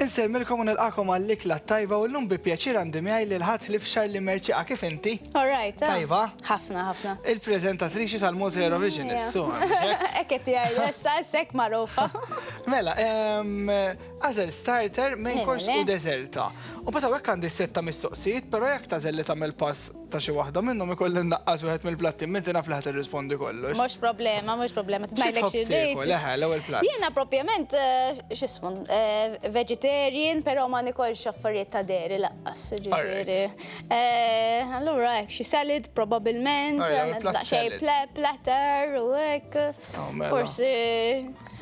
Inselmilkom u nilqakom għall-ikla tajba u l-lum bi pjaċir għandi miegħi lil ħadd Charlie Merċiqa kif inti? All right. Tajba? Ħafna, ħafna. Il-preżentatriċi tal-Multi Eurovision issu. Ekket jgħidu, issa s-sek marufa. Mela, għażel starter, main course u deserta. U bata għek għandi setta mistoqsijiet, pero jek tażel li tagħmel pass ta' xi waħda minnhom ikolli naqqas wieħed mill-platti, minti naf li ħadd irrispondi kollox. Mhux problema. Tnajdlek xi ġejt. Leħe, l-ewwel platt. Jiena propjament x'ismu vegetarian, però ma nikolx affarijiet ta' deri laqqas, ġifieri. Allura hekk xi salad probabbilment, xejn platter u hekk. Forsi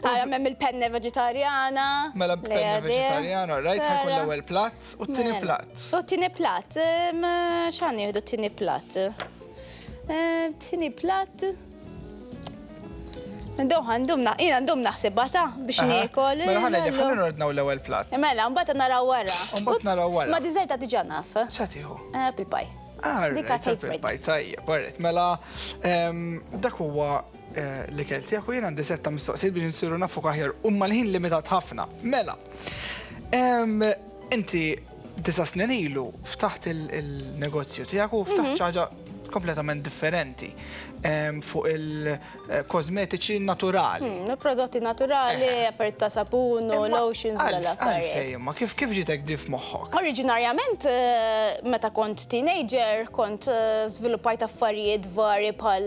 għamem il-penne veġetarjana. Mela penne veġetarjana, rajt ħajkun l-ewwel platt u t-tieni platt. U t-tieni platt, x'għan jieħdu t-tieni platt? T-tieni platt. Jina ndum naħsibata biex niekol. Mela ħanedek, ħalli nordnaw l-ewwel platt. Mela, mbagħad naraw wara. Mbagħad naraw wara. Ma diżerta diġà naf. X'għatiħu? Apple pie. Dika apple pie, tajjeb, barret. Mela, dak huwa li kelti, għaku jena għandi setta mistoqsijiet biex nsiru nafu kaħjar umma l-ħin limitat ħafna. Mela, inti 9 snin ilu ftaħt il-negozju tijak u ftaħt ċaġa kompletament differenti fuq il-kosmetiċi naturali. Prodotti naturali, affarijiet ta' sapunu, lotions, l-affarijiet. Ma kif ġitek dif moħħok? Oriġinarjament, meta kont teenager, kont żviluppajt affarijiet vari bħal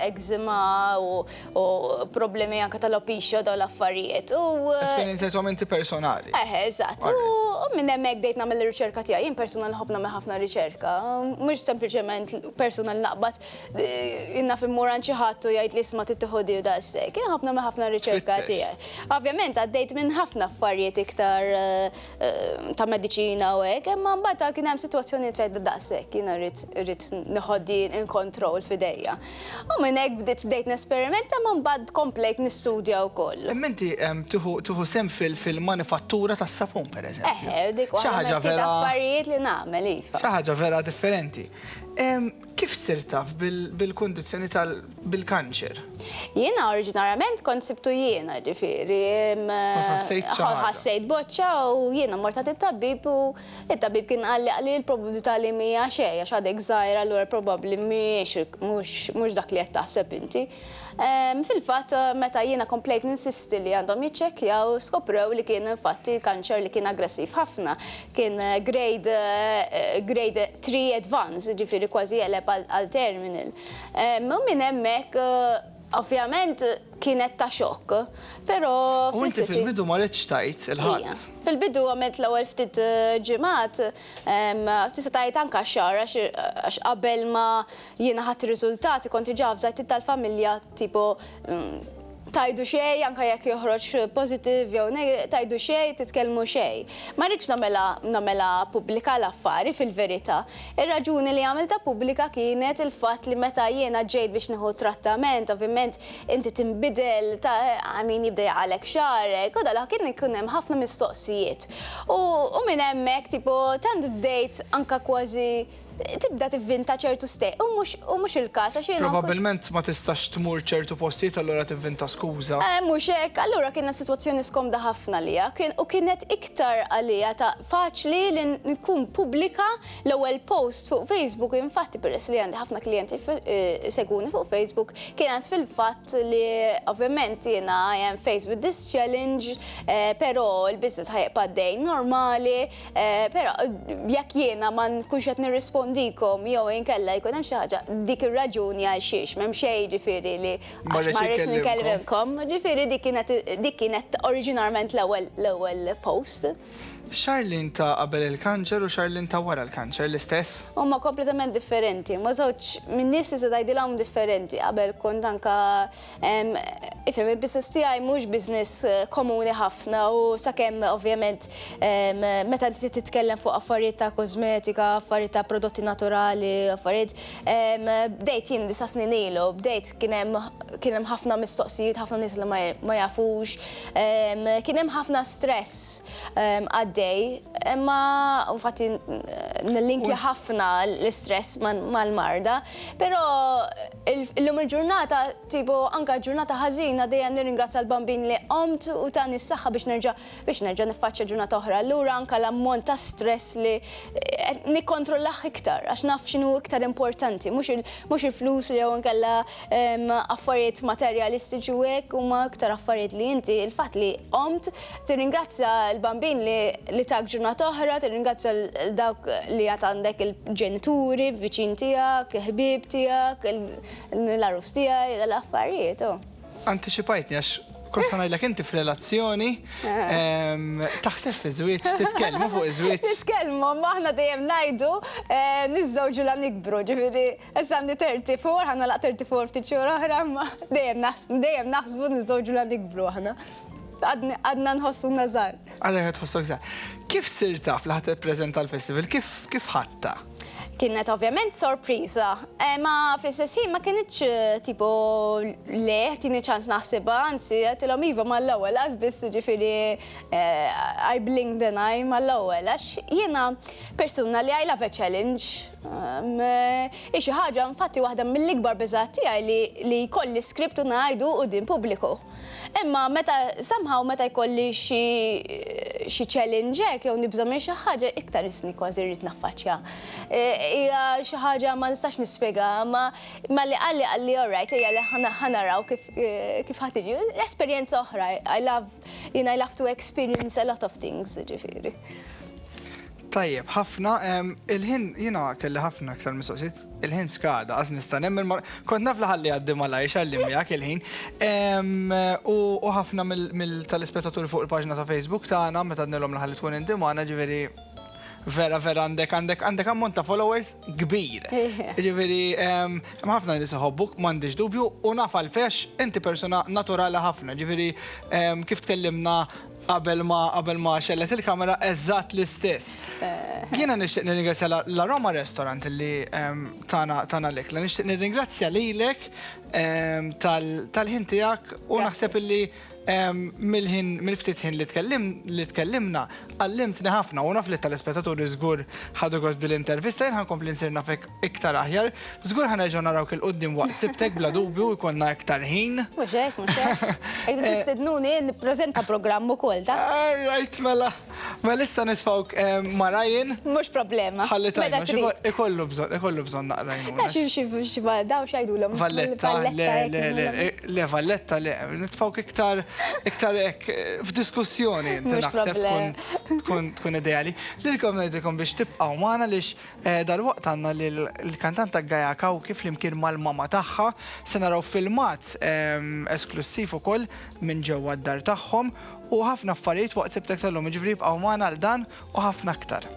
eczema u problemi anke tal-alopecia dawn l-affarijiet. Esperienzjament personali. Eżatt. U minn hemmhekk dejt nagħmel ir-riċerka tiegħi. Jien personal ħobna me ħafna riċerka. Mhux sempliċement personal naqbad naf immuran xi ħadd u jgħid li isma' tittieħudi u daqshekk. Kien ħafna me ħafna riċerka tiegħi. Ovvjament għaddejt minn ħafna affarijiet iktar ta' mediċina u hekk, imma mbagħad kien hemm sitwazzjoni tgħid daqshekk jiena rrid nieħoddi in control f'idejja. U minn hekk bdejt nesperimenta ma mbagħad komplejt nistudja wkoll. Imma inti tieħu sem fil-manifattura tas-sapun pereżempju. Dik waħda affarijiet li nagħmel iva. Xi ħaġa vera differenti. Kif sir taf bil-kondizzjoni bil-kanċer? Jiena oriġinarjament kont sibtu jiena ġifieri. Ħassejt boċċa u jiena mortat it-tabib u it-tabib kien qalli l-probabilità li mija xejn għax għadek żgħira allura probabbli mhux dak li qed taħseb inti. Fil-fatt meta jiena komplejt ninsisti li għandhom jiċċekkjaw skoprew li kien infatti kanċer li kien aggressiv ħafna. Kien grade 3 advance, ġifieri kważi jeleb għal terminal. U minn hemmhekk ovvjament kienet ta' xokk, però u inti fil-bidu ma rridx tajt il-ħadd. Fil-bidu għamilt l-ewwel ftit ġimgħat, tista' tgħid anke xahar għax qabel ma jiena ħadd ir-riżultati kont diġà fżajt tal-familja tipo tajdu xej, anka jekk joħroġ pozitiv jew tajdu xej, titkellmu xej. Ma rridx nagħmela pubblika l-affari fil-verità. Ir-raġuni li għamilta pubblika kienet il-fatt li meta jiena ġejt biex nieħu trattament, ovvjament inti tinbidel ta' min jibda jgħalek xarek, u dalha kien ikun hemm ħafna mistoqsijiet. U minn hemmhekk tipo tant bdejt anka kważi tibda tivvinta ċertu stej, u mhux il-każ għax jiena. Probabbilment ma tistax tmur ċertu postijiet allura tivvinta skuża. Mhux hekk, allura kienet sitwazzjoni skomda ħafna lija, u kienet iktar għalija ta' faċli li nkun pubblika l-ewwel post fuq Facebook, infatti peress li għandi ħafna klijenti seguni fuq Facebook, kienet fil-fatt li ovvjament jiena I am faced with this challenge, però l-business ħajqpa' dej normali, però jekk jiena ma nkunx qed nirrispondi dikom jew inkella jkun hemm xi ħaġa dik ir-raġuni għal xiex m'hemm xejn ġifieri li għax ma rridx nikellmilkom, ġifieri dik kienet oriġinarment l-ewwel post. Charlene ta' qabel il-kanċer u Charlene ta' wara l-kanċer l-istess? Huma kompletament differenti, ma żewġ minn nies se tgħidilhom differenti. Qabel kont anke ifhem il-business tiegħi mhux business komuni ħafna u sakemm ovvjament meta inti titkellem fuq affarijiet ta' kosmetika, affarijiet ta' prodotti naturali, affarijiet bdejt jien 9 snin ilu, bdejt kien kien hemm ħafna mistoqsijiet, ħafna nies li ma jafux, kien hemm ħafna stress għaddej, imma infatti nillinkja ħafna l-istress mal-marda, però illum il-ġurnata, tipo anka ġurnata ħażina dejjem nirringrazzja l-bambin li qomt u tani s-saħħa biex nerġa' niffaċċja ġurnata oħra. Allura anka l-ammont ta' stress li nikkontrollaħ iktar, għax naf x'inhu iktar importanti, mhux il-flus li jew inkella affarijiet materjalistiċi u hekk huma iktar affarijiet li inti il-fatt li qomt tirringrazzja l-bambin li tak ġurnata oħra, tirringrazzja dawk li għad għandek il-ġenituri, viċin tiegħek, il-ħbieb tiegħek, l-arus tiegħi, l-affarijiet. Anticipajtni għax kont sa ngħidlek inti f'relazzjoni taħseb fi żwieġ, titkellmu fuq iż-żwieġ. Nitkellmu, ma aħna dejjem ngħidu niżżewġu la nikbru, ġifieri issa għandi 34, ħana laq 34 ftit xhur oħra, ma dejjem naħsbu niżżewġu la nikbru aħna. Għadna nħossu żgħar. Għadek tħossok żgħar. Kif sir taf li ħadd ippreżenta l-festival? Kif ħatta? Kienet ovvjament sorpriża, ma fl-istess ħin ma kienitx tipo le, tieni ċans naħsibha, anzi għatilhom iva mal-ewwel għaż biss ġifieri I blinked an eye mal-ewwel għax jiena persuna li I love a challenge. Xi ħaġa infatti waħda mill-ikbar biżgħat tiegħi li jkolli skript u ngħidu quddiem pubbliku. Imma somehow meta jkolli xi challenge hekk jew nibża minn xi ħaġa iktar isni kważi rrid naffaċċja. Hija xi ħaġa ma nistax nispjega, ma li qalli all right ejja li ħanaraw kif ħadd tiġi. Esperjenza oħra, I love to experience a lot of things, ġifieri. Tajjeb, ħafna, il-ħin, jiena kelli ħafna aktar mistoqsijiet, il-ħin skada, għaz nista' nemmen, kont naf laħalli għaddi malajx għalli miegħek il-ħin. U ħafna tal-ispettaturi fuq il-paġna ta' Facebook tagħna meta għadnilhom laħalli tkun inti magħna ġifieri vera għandek ammont ta' followers kbir. Ġifieri ħafna nies iħobbuk, m'għandix dubju, u naf għalfejn inti persuna naturali ħafna. Ġifieri kif tkellimna qabel ma xellet il-kamera eżatt l-istess. Jiena nixtieq nirringrazzja la Roma Restaurant li tagħna l-ikla, nixtieq nirringrazzja lilek tal-ħin tiegħek u naħseb illi mill-ftit ħin li tkellimna għallimtni ħafna u naf li tal-ispettaturi żgur ħadu gost bil-intervista jien ħankompli nsir nafek iktar aħjar, żgur ħanerġgħu narawk il-qudiem waqt sibtek bla dubju jkollna iktar ħin. Mhux hekk, mhux hekk. Qegħdin tistednuni nippreżenta programm ukoll ta' Right, mela issa nisfawk Marajin. Mhux problema. Ħalli tajna, ikollu bżonn naqra jnuna. Xi daw x'għidulhom. Valletta, le Valletta, le, nitfawk iktar f'diskussjoni, naħseb tkun ideali. Lilkom ngħidilkom biex tibqgħu magħna lix dal-waqt għandna li l-kantanta Gaja Kaw kif flimkien mal-mama tagħha se naraw filmat esklusiv ukoll minn ġewwa d-dar tagħhom u ħafna affarijiet waqt sibtek tal-lum ġifri bqgħu magħna għal dan u ħafna aktar.